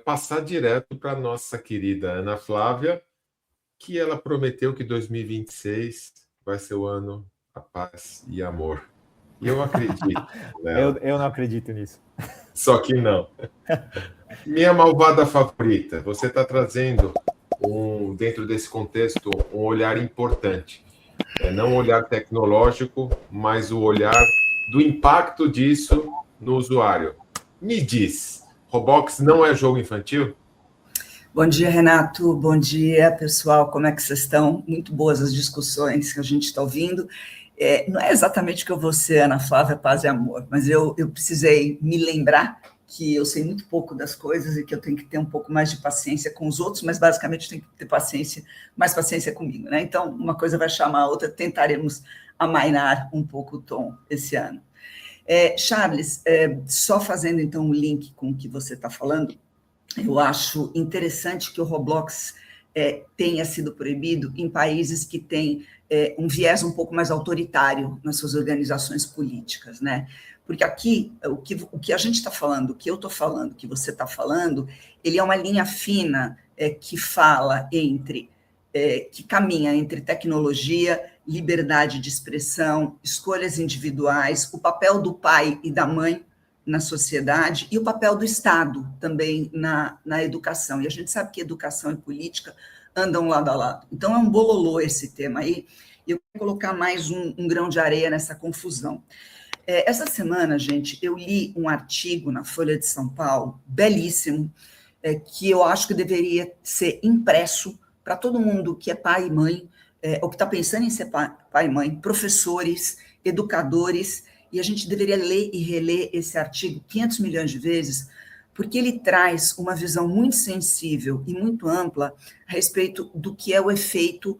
passar direto para a nossa querida Ana Flávia, que ela prometeu que 2026 vai ser o ano da paz e amor. E eu acredito nela. Eu não acredito nisso. Só que não. Minha malvada favorita, você está trazendo, dentro desse contexto, um olhar importante. Não um olhar tecnológico, mas o olhar do impacto disso no usuário. Me diz, Roblox não é jogo infantil? Bom dia, Renato. Bom dia, pessoal. Como é que vocês estão? Muito boas as discussões que a gente está ouvindo. Não é exatamente que eu vou ser Ana Flávia Paz e Amor, mas eu precisei me lembrar que eu sei muito pouco das coisas e que eu tenho que ter um pouco mais de paciência com os outros, mas basicamente tenho que ter mais paciência comigo, né? Então, uma coisa vai chamar a outra, tentaremos amainar um pouco o tom esse ano. Charles, só fazendo então um link com o que você está falando, eu acho interessante que o Roblox tenha sido proibido em países que têm um viés um pouco mais autoritário nas suas organizações políticas, né? Porque aqui, o que a gente está falando, o que eu estou falando, o que você está falando, ele é uma linha fina que fala que caminha entre tecnologia, liberdade de expressão, escolhas individuais, o papel do pai e da mãe na sociedade e o papel do Estado também na educação. E a gente sabe que educação e política andam lado a lado. Então, é um bololô esse tema aí, e eu quero colocar mais um grão de areia nessa confusão. Essa semana, gente, eu li um artigo na Folha de São Paulo, belíssimo, que eu acho que deveria ser impresso para todo mundo que é pai e mãe, ou que está pensando em ser pai e mãe, professores, educadores, e a gente deveria ler e reler esse artigo 500 milhões de vezes, porque ele traz uma visão muito sensível e muito ampla a respeito do que é o efeito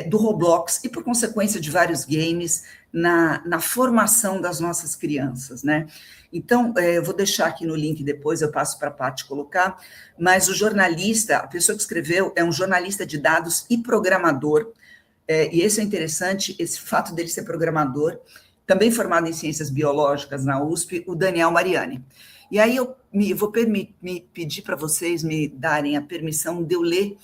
do Roblox e, por consequência, de vários games na formação das nossas crianças, né? Então, eu vou deixar aqui no link depois, eu passo para a Paty colocar, mas o jornalista, a pessoa que escreveu, é um jornalista de dados e programador, e esse é interessante, esse fato dele ser programador, também formado em ciências biológicas na USP, o Daniel Mariani. E aí eu vou pedir para vocês me darem a permissão de eu ler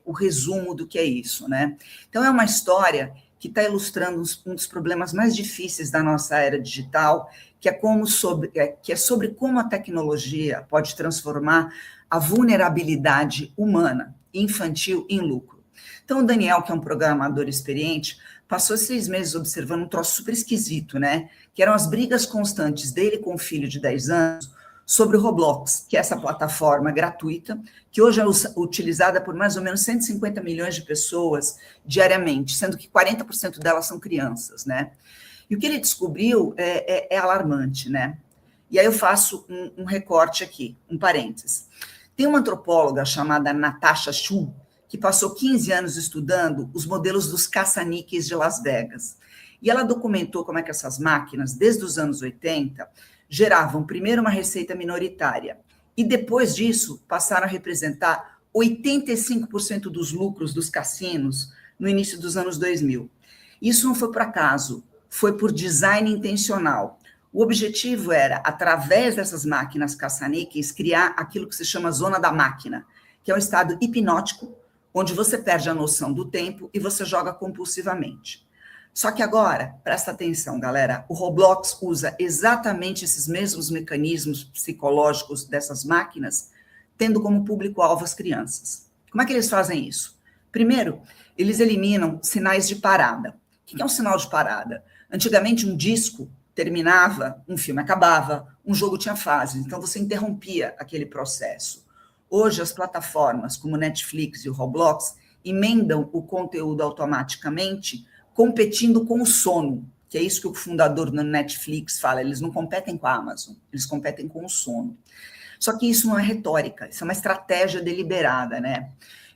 o resumo do que é isso, né? Então, é uma história que está ilustrando um dos problemas mais difíceis da nossa era digital, que é sobre como a tecnologia pode transformar a vulnerabilidade humana, infantil, em lucro. Então, o Daniel, que é um programador experiente, passou 6 meses observando um troço super esquisito, né? Que eram as brigas constantes dele com o filho de 10 anos sobre o Roblox, que é essa plataforma gratuita, que hoje é utilizada por mais ou menos 150 milhões de pessoas diariamente, sendo que 40% delas são crianças, né? E o que ele descobriu é alarmante, né? E aí eu faço um recorte aqui, um parênteses. Tem uma antropóloga chamada Natasha Schull, que passou 15 anos estudando os modelos dos caça-níqueis de Las Vegas. E ela documentou como é que essas máquinas, desde os anos 80, geravam primeiro uma receita minoritária e depois disso passaram a representar 85% dos lucros dos cassinos no início dos anos 2000. Isso não foi por acaso, foi por design intencional. O objetivo era, através dessas máquinas caça-níqueis, criar aquilo que se chama zona da máquina, que é um estado hipnótico, onde você perde a noção do tempo e você joga compulsivamente. Só que agora, presta atenção, galera, o Roblox usa exatamente esses mesmos mecanismos psicológicos dessas máquinas, tendo como público-alvo as crianças. Como é que eles fazem isso? Primeiro, eles eliminam sinais de parada. O que é um sinal de parada? Antigamente, um disco terminava, um filme acabava, um jogo tinha fase, então você interrompia aquele processo. Hoje, as plataformas como Netflix e o Roblox emendam o conteúdo automaticamente, competindo com o sono, que é isso que o fundador da Netflix fala, eles não competem com a Amazon, eles competem com o sono. Só que isso não é retórica, isso é uma estratégia deliberada, né?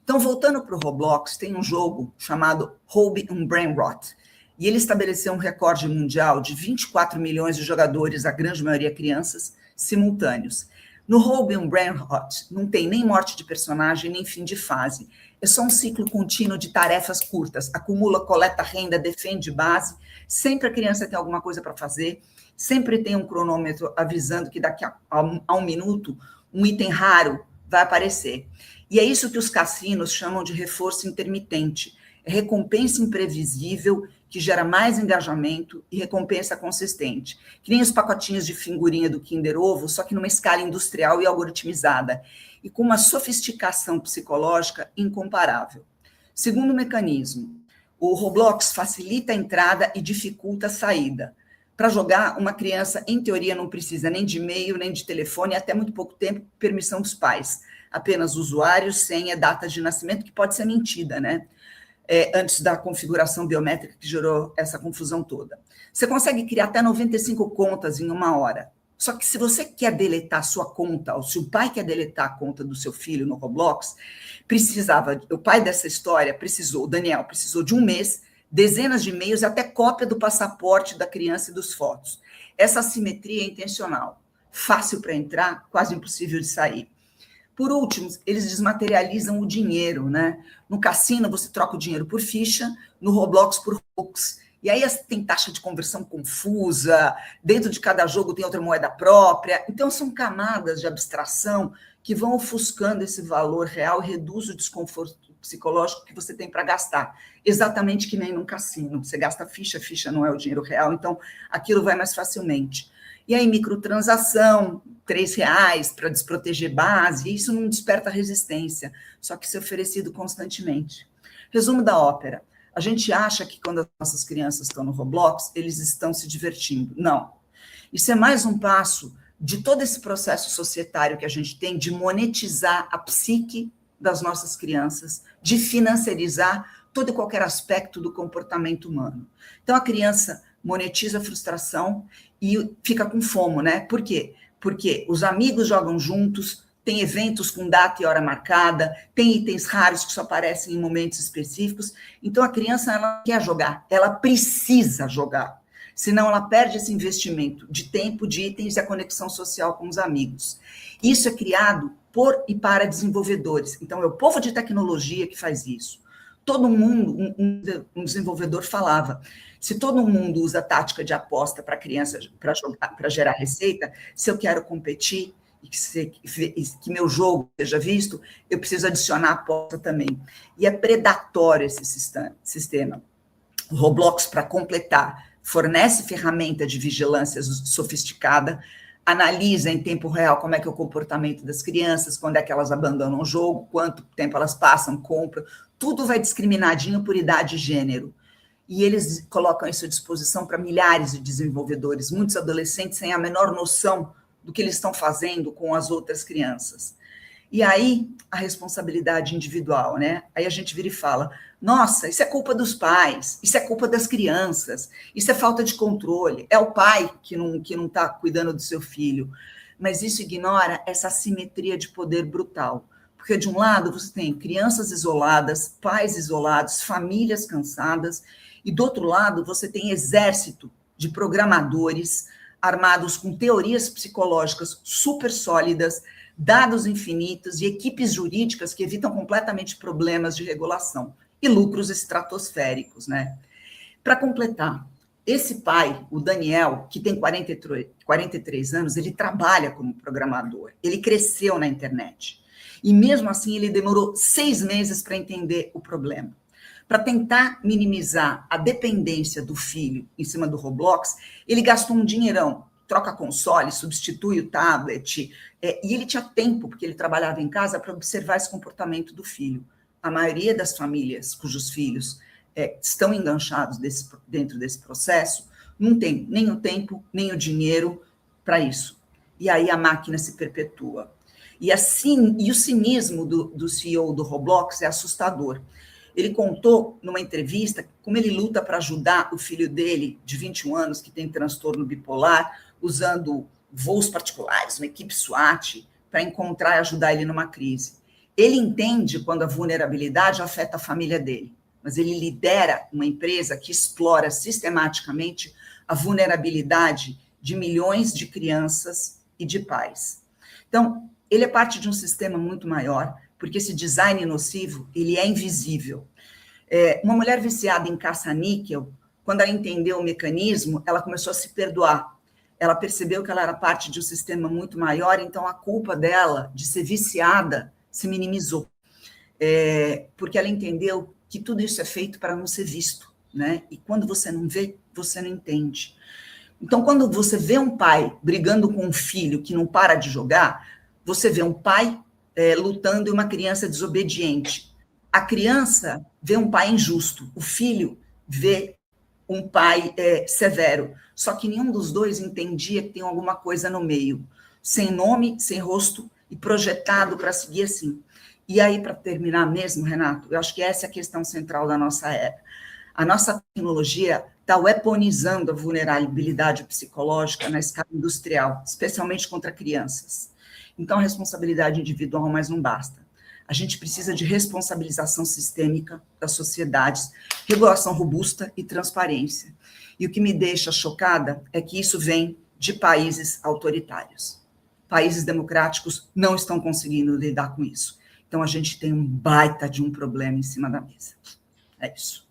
Então, voltando para o Roblox, tem um jogo chamado Hobby and Brain Rot, e ele estabeleceu um recorde mundial de 24 milhões de jogadores, a grande maioria crianças, simultâneos. No Hobby and Brain Rot, não tem nem morte de personagem, nem fim de fase. É só um ciclo contínuo de tarefas curtas. Acumula, coleta renda, defende base. Sempre a criança tem alguma coisa para fazer. Sempre tem um cronômetro avisando que daqui a um minuto um item raro vai aparecer. E é isso que os cassinos chamam de reforço intermitente. É recompensa imprevisível que gera mais engajamento e recompensa consistente. Que nem os pacotinhos de figurinha do Kinder Ovo, só que numa escala industrial e algoritmizada, e com uma sofisticação psicológica incomparável. Segundo mecanismo, o Roblox facilita a entrada e dificulta a saída. Para jogar, uma criança, em teoria, não precisa nem de e-mail, nem de telefone, até muito pouco tempo, permissão dos pais. Apenas usuário, senha, data de nascimento, que pode ser mentida, né? Antes da configuração biométrica que gerou essa confusão toda. Você consegue criar até 95 contas em 1 hora. Só que se você quer deletar a sua conta, ou se o pai quer deletar a conta do seu filho no Roblox, o pai dessa história precisou, o Daniel, precisou de 1 mês, dezenas de e-mails e até cópia do passaporte da criança e dos fotos. Essa assimetria é intencional. Fácil para entrar, quase impossível de sair. Por último, eles desmaterializam o dinheiro, né? No cassino, você troca o dinheiro por ficha, no Roblox por Robux. E aí tem taxa de conversão confusa, dentro de cada jogo tem outra moeda própria. Então, são camadas de abstração que vão ofuscando esse valor real e reduz o desconforto psicológico que você tem para gastar. Exatamente que nem num cassino. Você gasta ficha, ficha não é o dinheiro real, então aquilo vai mais facilmente. E aí, microtransação, R$3 para desproteger base, isso não desperta resistência, só que isso é oferecido constantemente. Resumo da ópera. A gente acha que quando as nossas crianças estão no Roblox, eles estão se divertindo. Não. Isso é mais um passo de todo esse processo societário que a gente tem de monetizar a psique das nossas crianças, de financiarizar todo e qualquer aspecto do comportamento humano. Então, a criança monetiza a frustração e fica com fomo, né? Por quê? Porque os amigos jogam juntos, tem eventos com data e hora marcada, tem itens raros que só aparecem em momentos específicos. Então, a criança, ela quer jogar, ela precisa jogar. Senão, ela perde esse investimento de tempo, de itens e a conexão social com os amigos. Isso é criado por e para desenvolvedores. Então, é o povo de tecnologia que faz isso. Todo mundo, um desenvolvedor falava, se todo mundo usa tática de aposta para criança, para gerar receita, se eu quero competir e que meu jogo seja visto, eu preciso adicionar aposta também. E é predatório esse sistema. O Roblox, para completar, fornece ferramenta de vigilância sofisticada, analisa em tempo real como é que é o comportamento das crianças, quando é que elas abandonam o jogo, quanto tempo elas passam, compram, tudo vai discriminadinho por idade e gênero. E eles colocam isso à disposição para milhares de desenvolvedores, muitos adolescentes sem a menor noção do que eles estão fazendo com as outras crianças. E aí, a responsabilidade individual, né? Aí a gente vira e fala, nossa, isso é culpa dos pais, isso é culpa das crianças, isso é falta de controle, é o pai que não está cuidando do seu filho. Mas isso ignora essa assimetria de poder brutal. Porque, de um lado, você tem crianças isoladas, pais isolados, famílias cansadas, e, do outro lado, você tem exército de programadores armados com teorias psicológicas super sólidas, dados infinitos e equipes jurídicas que evitam completamente problemas de regulação e lucros estratosféricos, né? Para completar, esse pai, o Daniel, que tem 43 anos, ele trabalha como programador, ele cresceu na internet. E mesmo assim, ele demorou 6 meses para entender o problema. Para tentar minimizar a dependência do filho em cima do Roblox, ele gastou um dinheirão, troca console, substitui o tablet, e ele tinha tempo, porque ele trabalhava em casa, para observar esse comportamento do filho. A maioria das famílias cujos filhos estão enganchados dentro desse processo, não tem nem o tempo, nem o dinheiro para isso. E aí a máquina se perpetua. E o cinismo do CEO do Roblox é assustador. Ele contou numa entrevista como ele luta para ajudar o filho dele, de 21 anos, que tem transtorno bipolar, usando voos particulares, uma equipe SWAT, para encontrar e ajudar ele numa crise. Ele entende quando a vulnerabilidade afeta a família dele, mas ele lidera uma empresa que explora sistematicamente a vulnerabilidade de milhões de crianças e de pais. Então, ele é parte de um sistema muito maior, porque esse design nocivo, ele é invisível. Uma mulher viciada em caça-níquel, quando ela entendeu o mecanismo, ela começou a se perdoar. ela percebeu que ela era parte de um sistema muito maior, então a culpa dela de ser viciada se minimizou, porque ela entendeu que tudo isso é feito para não ser visto, né? E quando você não vê, você não entende. Então, quando você vê um pai brigando com um filho que não para de jogar, você vê um pai lutando e uma criança desobediente. A criança vê um pai injusto, o filho vê um pai severo. Só que nenhum dos dois entendia que tem alguma coisa no meio, sem nome, sem rosto e projetado para seguir assim. E aí, para terminar mesmo, Renato, eu acho que essa é a questão central da nossa era. A nossa tecnologia está weaponizando a vulnerabilidade psicológica na escala industrial, especialmente contra crianças. Então, a responsabilidade individual mais não basta. A gente precisa de responsabilização sistêmica das sociedades, regulação robusta e transparência. E o que me deixa chocada é que isso vem de países autoritários. Países democráticos não estão conseguindo lidar com isso. Então, a gente tem um baita de um problema em cima da mesa. É isso.